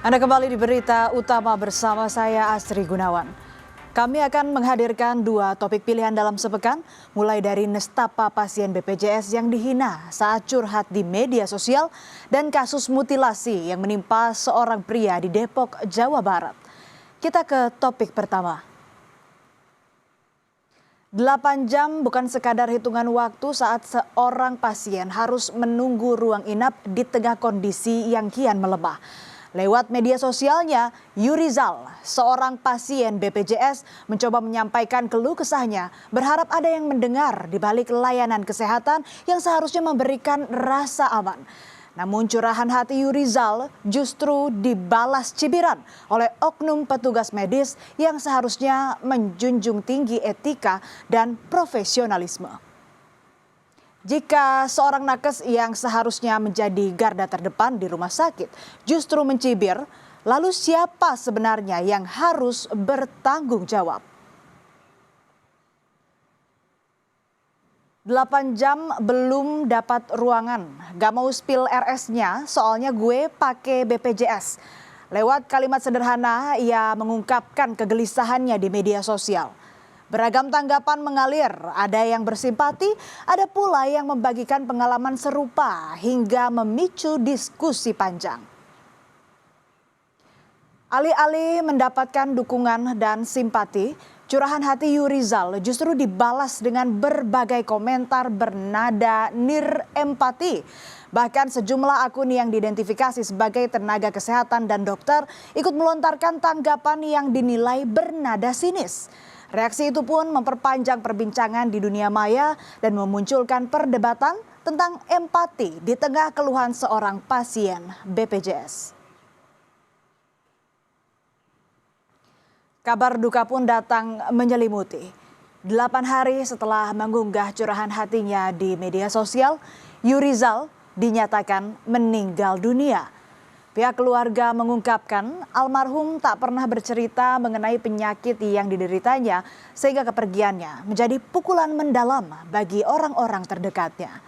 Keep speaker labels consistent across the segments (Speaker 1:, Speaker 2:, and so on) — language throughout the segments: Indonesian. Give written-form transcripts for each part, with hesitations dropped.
Speaker 1: Anda kembali di Berita Utama bersama saya Astri Gunawan. Kami akan menghadirkan dua topik pilihan dalam sepekan, mulai dari nestapa pasien BPJS yang dihina saat curhat di media sosial dan kasus mutilasi yang menimpa seorang pria di Depok, Jawa Barat. Kita ke topik pertama. 8 jam bukan sekadar hitungan waktu saat seorang pasien harus menunggu ruang inap di tengah kondisi yang kian melemah. Lewat media sosialnya, Yurizal, seorang pasien BPJS, mencoba menyampaikan keluh kesahnya, berharap ada yang mendengar di balik layanan kesehatan yang seharusnya memberikan rasa aman. Namun curahan hati Yurizal justru dibalas cibiran oleh oknum petugas medis yang seharusnya menjunjung tinggi etika dan profesionalisme. Jika seorang nakes yang seharusnya menjadi garda terdepan di rumah sakit justru mencibir, lalu siapa sebenarnya yang harus bertanggung jawab? 8 jam belum dapat ruangan, gak mau spill RS-nya soalnya gue pakai BPJS. Lewat kalimat sederhana, ia mengungkapkan kegelisahannya di media sosial. Beragam tanggapan mengalir, ada yang bersimpati, ada pula yang membagikan pengalaman serupa hingga memicu diskusi panjang. Alih-alih mendapatkan dukungan dan simpati, curahan hati Yurizal justru dibalas dengan berbagai komentar bernada nirempati. Bahkan sejumlah akun yang diidentifikasi sebagai tenaga kesehatan dan dokter ikut melontarkan tanggapan yang dinilai bernada sinis. Reaksi itu pun memperpanjang perbincangan di dunia maya dan memunculkan perdebatan tentang empati di tengah keluhan seorang pasien BPJS. Kabar duka pun datang menyelimuti. 8 hari setelah mengunggah curahan hatinya di media sosial, Yurizal dinyatakan meninggal dunia. Pihak keluarga mengungkapkan almarhum tak pernah bercerita mengenai penyakit yang dideritanya sehingga kepergiannya menjadi pukulan mendalam bagi orang-orang terdekatnya.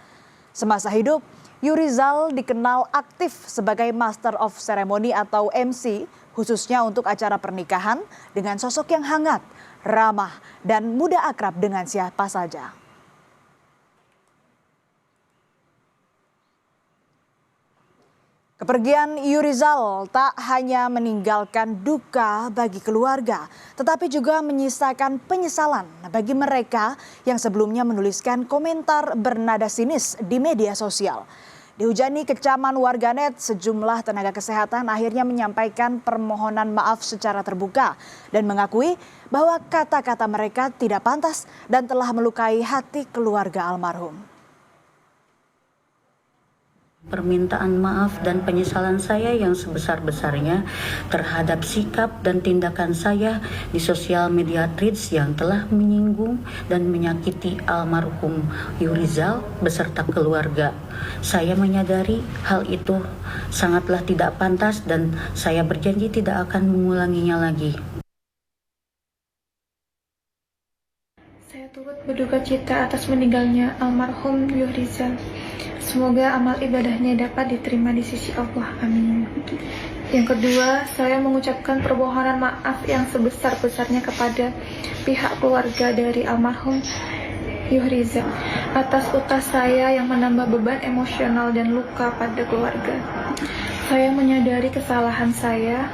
Speaker 1: Semasa hidup, Yurizal dikenal aktif sebagai Master of Ceremony atau MC, khususnya untuk acara pernikahan dengan sosok yang hangat, ramah, dan mudah akrab dengan siapa saja. Kepergian Yurizal tak hanya meninggalkan duka bagi keluarga, tetapi juga menyisakan penyesalan bagi mereka yang sebelumnya menuliskan komentar bernada sinis di media sosial. Dihujani kecaman warganet, sejumlah tenaga kesehatan akhirnya menyampaikan permohonan maaf secara terbuka dan mengakui bahwa kata-kata mereka tidak pantas dan telah melukai hati keluarga almarhum.
Speaker 2: Permintaan maaf dan penyesalan saya yang sebesar-besarnya terhadap sikap dan tindakan saya di sosial media tweets yang telah menyinggung dan menyakiti almarhum Yurizal beserta keluarga. Saya menyadari hal itu sangatlah tidak pantas dan saya berjanji tidak akan mengulanginya lagi.
Speaker 3: Saya turut berduka cita atas meninggalnya almarhum Yurizal. Semoga amal ibadahnya dapat diterima di sisi Allah. Amin. Yang kedua, saya mengucapkan permohonan maaf yang sebesar-besarnya kepada pihak keluarga dari almarhum Yurizal atas utas saya yang menambah beban emosional dan luka pada keluarga. Saya menyadari kesalahan saya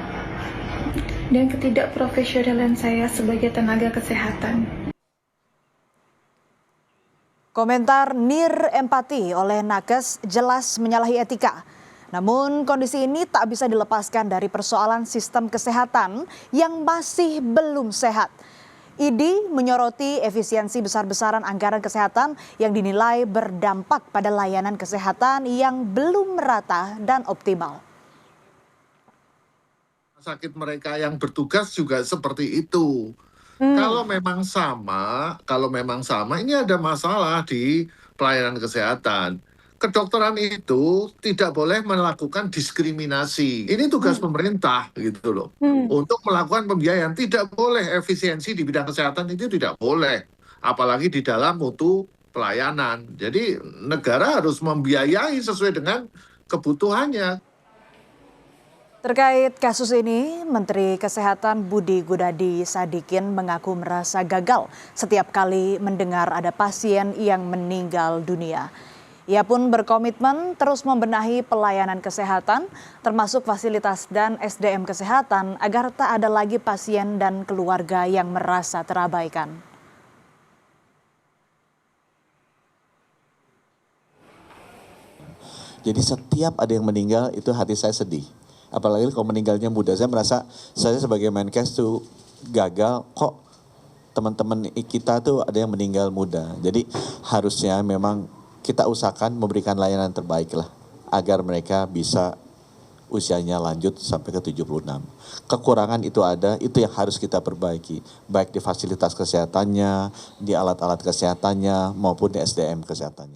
Speaker 3: dan ketidakprofesionalan saya sebagai tenaga kesehatan.
Speaker 1: Komentar nirempati oleh nakes jelas menyalahi etika. Namun kondisi ini tak bisa dilepaskan dari persoalan sistem kesehatan yang masih belum sehat. IDI menyoroti efisiensi besar-besaran anggaran kesehatan yang dinilai berdampak pada layanan kesehatan yang belum merata dan optimal.
Speaker 4: Sakit mereka yang bertugas juga seperti itu. Kalau memang sama, ini ada masalah di pelayanan kesehatan. Kedokteran itu tidak boleh melakukan diskriminasi. Ini tugas pemerintah gitu loh. Untuk melakukan pembiayaan tidak boleh, efisiensi di bidang kesehatan itu tidak boleh. Apalagi di dalam mutu pelayanan. Jadi negara harus membiayai sesuai dengan kebutuhannya.
Speaker 1: Terkait kasus ini, Menteri Kesehatan Budi Gunadi Sadikin mengaku merasa gagal setiap kali mendengar ada pasien yang meninggal dunia. Ia pun berkomitmen terus membenahi pelayanan kesehatan, termasuk fasilitas dan SDM kesehatan, agar tak ada lagi pasien dan keluarga yang merasa terabaikan.
Speaker 5: Jadi setiap ada yang meninggal itu hati saya sedih. Apalagi kalau meninggalnya muda, saya merasa saya sebagai Menkes tuh gagal, kok teman-teman kita tuh ada yang meninggal muda. Jadi harusnya memang kita usahakan memberikan layanan terbaik lah, agar mereka bisa usianya lanjut sampai ke 76. Kekurangan itu ada, itu yang harus kita perbaiki. Baik di fasilitas kesehatannya, di alat-alat kesehatannya, maupun di SDM kesehatannya.